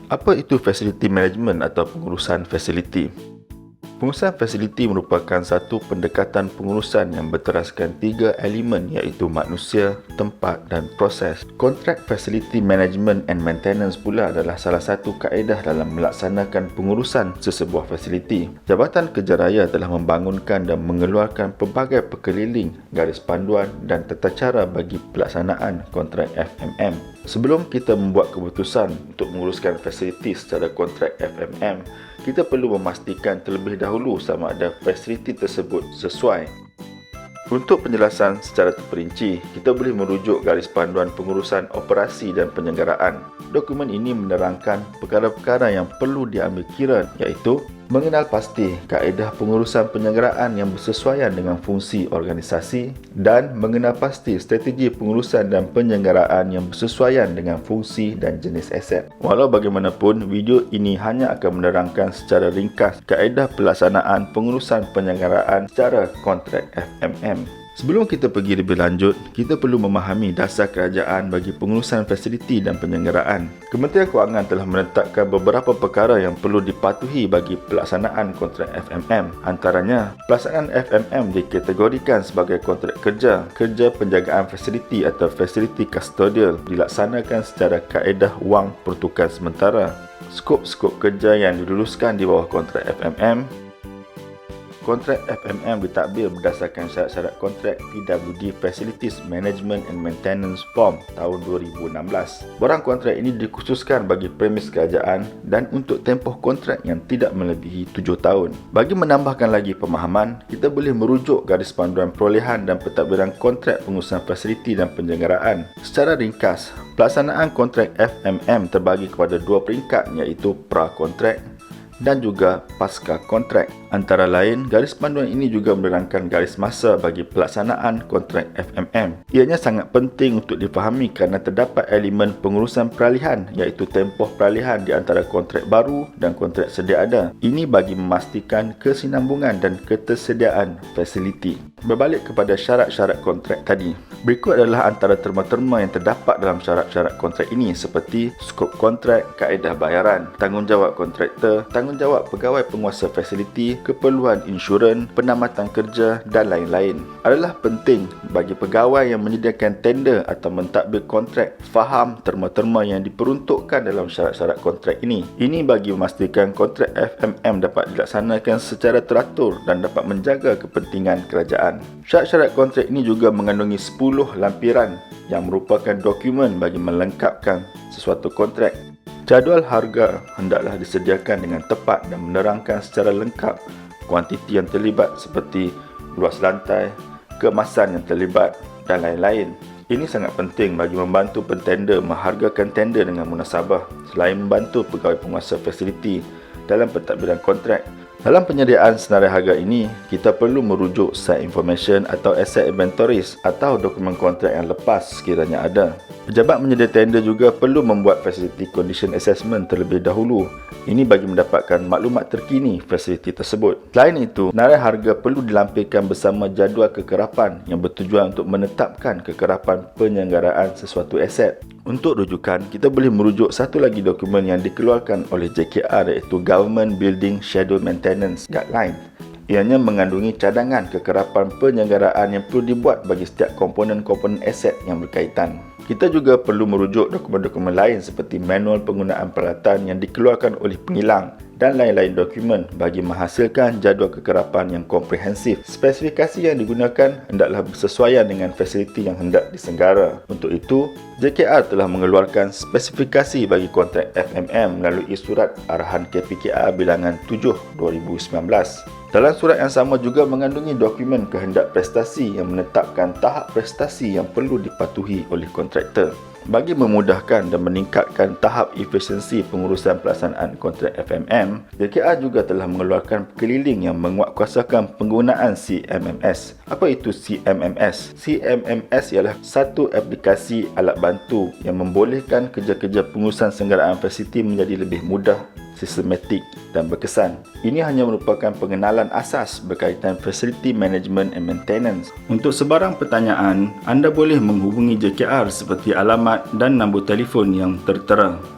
Apa itu facility management atau pengurusan fasiliti? Pengurusan fasiliti merupakan satu pendekatan pengurusan yang berteraskan 3 elemen iaitu manusia, tempat dan proses. Kontrak Facility Management and Maintenance pula adalah salah satu kaedah dalam melaksanakan pengurusan sesebuah fasiliti. Jabatan Kerja Raya telah membangunkan dan mengeluarkan pelbagai perkeliling, garis panduan dan tata cara bagi pelaksanaan kontrak FMM. Sebelum kita membuat keputusan untuk menguruskan fasiliti secara kontrak FMM, kita perlu memastikan terlebih dahulu sama ada fasiliti tersebut sesuai. Untuk penjelasan secara terperinci, kita boleh merujuk garis panduan pengurusan operasi dan penyelenggaraan. Dokumen ini menerangkan perkara-perkara yang perlu diambil kira iaitu mengenal pasti kaedah pengurusan penyelenggaraan yang bersesuaian dengan fungsi organisasi dan mengenal pasti strategi pengurusan dan penyelenggaraan yang bersesuaian dengan fungsi dan jenis aset. Walau bagaimanapun, video ini hanya akan menerangkan secara ringkas kaedah pelaksanaan pengurusan penyelenggaraan secara kontrak FMM. Sebelum kita pergi lebih lanjut, kita perlu memahami dasar kerajaan bagi pengurusan fasiliti dan penyelenggaraan. Kementerian Kewangan telah menetapkan beberapa perkara yang perlu dipatuhi bagi pelaksanaan kontrak FMM. Antaranya, pelaksanaan FMM dikategorikan sebagai kontrak kerja penjagaan fasiliti atau fasiliti custodial dilaksanakan secara kaedah wang pertukaran sementara. Skop-skop kerja yang diluluskan di bawah kontrak FMM. Kontrak FMM ditadbir berdasarkan syarat-syarat kontrak PWD Facilities Management and Maintenance Form tahun 2016. Barang kontrak ini dikhususkan bagi premis kerajaan dan untuk tempoh kontrak yang tidak melebihi 7 tahun. Bagi menambahkan lagi pemahaman, kita boleh merujuk garis panduan perolehan dan pentadbiran kontrak pengurusan fasiliti dan penyelenggaraan. Secara ringkas, pelaksanaan kontrak FMM terbagi kepada 2 peringkat iaitu pra-kontrak dan juga pasca kontrak. Antara lain, garis panduan ini juga menerangkan garis masa bagi pelaksanaan kontrak FMM. Ianya sangat penting untuk difahami kerana terdapat elemen pengurusan peralihan iaitu tempoh peralihan di antara kontrak baru dan kontrak sedia ada. Ini bagi memastikan kesinambungan dan ketersediaan fasiliti. Berbalik kepada syarat-syarat kontrak tadi. Berikut adalah antara terma-terma yang terdapat dalam syarat-syarat kontrak ini seperti skop kontrak, kaedah bayaran, tanggungjawab kontraktor, tanggungjawab pegawai penguasa fasiliti, keperluan insurans, penamatan kerja dan lain-lain. Adalah penting bagi pegawai yang menyediakan tender atau mentadbir kontrak faham terma-terma yang diperuntukkan dalam syarat-syarat kontrak ini. Ini bagi memastikan kontrak FMM dapat dilaksanakan secara teratur dan dapat menjaga kepentingan kerajaan. Syarat-syarat kontrak ini juga mengandungi 10 lampiran yang merupakan dokumen bagi melengkapkan sesuatu kontrak. Jadual harga hendaklah disediakan dengan tepat dan menerangkan secara lengkap kuantiti yang terlibat seperti luas lantai, keemasan yang terlibat dan lain-lain. Ini sangat penting bagi membantu pentender menghargakan tender dengan munasabah selain membantu pegawai penguasa fasiliti dalam pentadbiran kontrak. Dalam penyediaan senarai harga ini, kita perlu merujuk site information atau asset inventories atau dokumen kontrak yang lepas sekiranya ada. Pejabat menyedia tender juga perlu membuat facility condition assessment terlebih dahulu. Ini bagi mendapatkan maklumat terkini fasiliti tersebut. Selain itu, senarai harga perlu dilampirkan bersama jadual kekerapan yang bertujuan untuk menetapkan kekerapan penyelenggaraan sesuatu aset. Untuk rujukan, kita boleh merujuk satu lagi dokumen yang dikeluarkan oleh JKR iaitu Government Building Schedule Maintenance Guideline. Ianya mengandungi cadangan kekerapan penyelenggaraan yang perlu dibuat bagi setiap komponen-komponen aset yang berkaitan. Kita juga perlu merujuk dokumen-dokumen lain seperti manual penggunaan peralatan yang dikeluarkan oleh pengilang dan lain-lain dokumen bagi menghasilkan jadual kekerapan yang komprehensif. Spesifikasi yang digunakan hendaklah bersesuaian dengan fasiliti yang hendak disenggara. Untuk itu, JKR telah mengeluarkan spesifikasi bagi kontrak FMM melalui Surat Arahan KPKR bilangan 7/2019. Dalam surat yang sama juga mengandungi dokumen kehendak prestasi yang menetapkan tahap prestasi yang perlu dipatuhi oleh kontraktor. Bagi memudahkan dan meningkatkan tahap efisiensi pengurusan pelaksanaan kontrak FMM, JKR juga telah mengeluarkan keliling yang menguatkuasakan penggunaan CMMS. Apa itu CMMS? CMMS ialah satu aplikasi alat bantu yang membolehkan kerja-kerja pengurusan senggaraan fasiliti menjadi lebih mudah, sistematik dan berkesan. Ini hanya merupakan pengenalan asas berkaitan Facility Management and Maintenance. Untuk sebarang pertanyaan, anda boleh menghubungi JKR seperti alamat dan nombor telefon yang tertera.